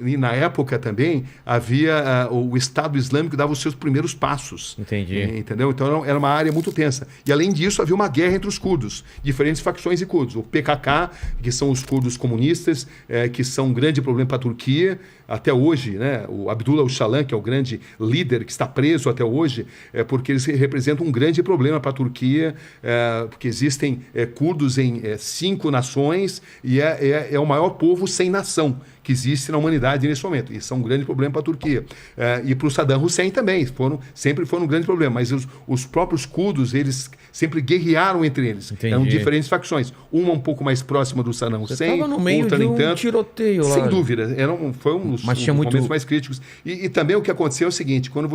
E na época também havia o Estado Islâmico dava os seus primeiros passos. Entendi. Entendeu? Então era uma área muito tensa. E além disso havia uma guerra entre os curdos, diferentes facções de curdos. O PKK, que são os curdos comunistas, que são um grande problema para a Turquia. Até hoje, né? O Abdullah Öcalan, que é o grande líder que está preso até hoje, porque eles representam um grande problema para a Turquia, porque existem curdos em 5 nações e é o maior povo sem nação que existe na humanidade nesse momento. Isso é um grande problema para a Turquia. E para o Saddam Hussein também, sempre foram um grande problema. Mas os próprios curdos, eles sempre guerrearam entre eles. Entendi. Eram diferentes facções. Uma um pouco mais próxima do Saddam Hussein, estava no meio outra de nem um tanto. tiroteio lá. Sem dúvida. Foi um dos momentos mais críticos. E também o que aconteceu é o seguinte, quando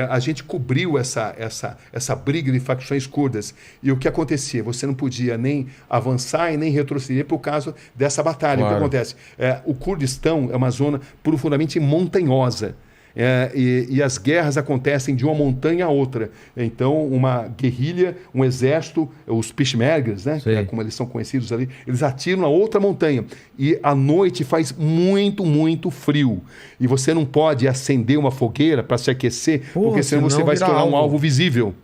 a gente cobriu essa briga de facções curdas, e o que acontecia? Você não podia nem avançar e nem retroceder por causa dessa batalha. Claro. O que acontece? O Kurdistão é uma zona profundamente montanhosa. E as guerras acontecem de uma montanha a outra. Então, uma guerrilha, um exército, os Peshmergas, né, como eles são conhecidos ali, eles atiram na outra montanha. E à noite faz muito, muito frio. E você não pode acender uma fogueira para se aquecer, porque senão você vai se tornar um alvo visível.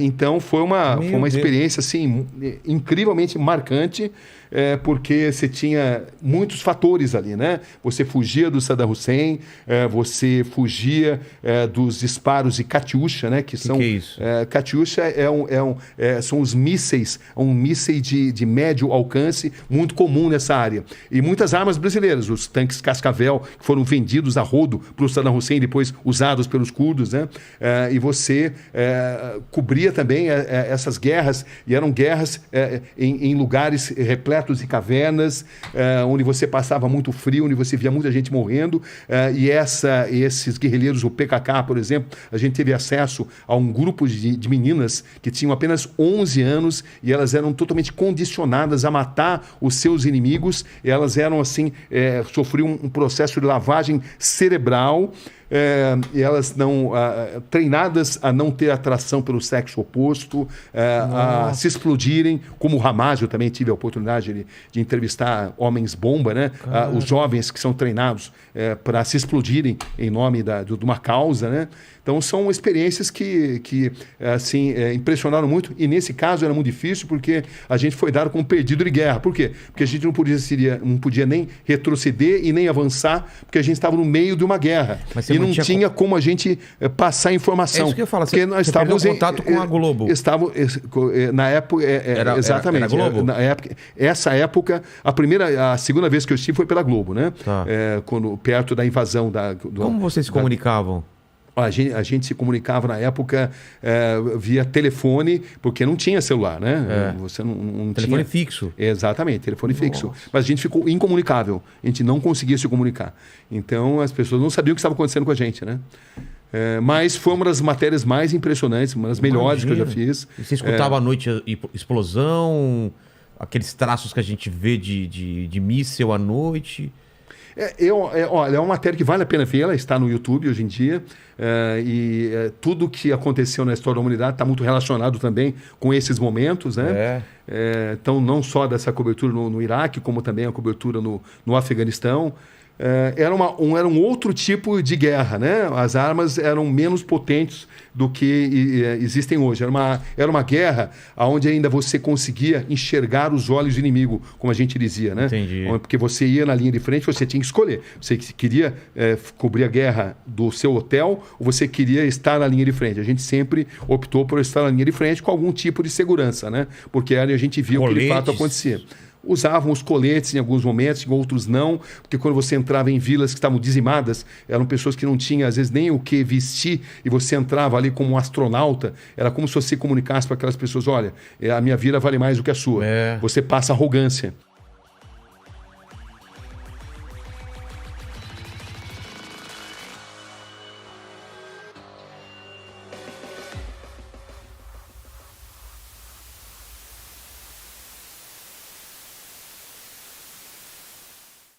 Então, foi uma experiência assim, incrivelmente marcante. Porque você tinha muitos fatores ali, né? Você fugia do Saddam Hussein, você fugia dos disparos de Katyusha, né? Que é isso? Katyusha são os mísseis, um míssil de médio alcance muito comum nessa área. E muitas armas brasileiras, os tanques Cascavel, que foram vendidos a rodo para o Saddam Hussein, depois usados pelos curdos, né? E você cobria também essas guerras, e eram guerras em lugares repletos de cavernas, onde você passava muito frio, onde você via muita gente morrendo, e esses guerrilheiros, o PKK, por exemplo, a gente teve acesso a um grupo de meninas que tinham apenas 11 anos e elas eram totalmente condicionadas a matar os seus inimigos, e elas eram assim, sofriam um processo de lavagem cerebral, e elas não treinadas a não ter atração pelo sexo oposto, a se explodirem, como o Hamas. Eu também tive a oportunidade de entrevistar homens bomba, né? Os jovens que são treinados para se explodirem em nome de uma causa, né? Então são experiências que assim, impressionaram muito, e nesse caso era muito difícil porque a gente foi dado como perdido de guerra. Por quê? Porque a gente não podia nem retroceder e nem avançar, porque a gente estava no meio de uma guerra. E não tinha como a gente passar informação. É isso que eu falo, você perdeu contato com a Globo. Na época, exatamente. Era Globo? Essa época, a segunda vez que eu estive foi pela Globo, né? Tá. Perto da invasão Como vocês se comunicavam? A gente se comunicava na época via telefone, porque não tinha celular, né? Você não telefone tinha... fixo. Exatamente, telefone fixo. Mas a gente ficou incomunicável. A gente não conseguia se comunicar. Então, as pessoas não sabiam o que estava acontecendo com a gente, né? Mas foi uma das matérias mais impressionantes, uma das melhores que eu já fiz. E você escutava à noite explosão, aqueles traços que a gente vê de míssil à noite... Olha, é uma matéria que vale a pena ver, ela está no YouTube hoje em dia, tudo que aconteceu na história da humanidade está muito relacionado também com esses momentos, né? Então, não só dessa cobertura no Iraque, como também a cobertura no Afeganistão. Era um outro tipo de guerra, né? As armas eram menos potentes do que existem hoje. Era uma guerra onde ainda você conseguia enxergar os olhos do inimigo, como a gente dizia, né? Entendi. Porque você ia na linha de frente, você tinha que escolher. Você queria cobrir a guerra do seu hotel ou você queria estar na linha de frente. A gente sempre optou por estar na linha de frente com algum tipo de segurança, né? Porque ali a gente via o que de fato acontecia. Usavam os coletes em alguns momentos, em outros não, porque quando você entrava em vilas que estavam dizimadas, eram pessoas que não tinham, às vezes, nem o que vestir, e você entrava ali como um astronauta, era como se você comunicasse para aquelas pessoas, olha, a minha vida vale mais do que a sua. Você passa arrogância.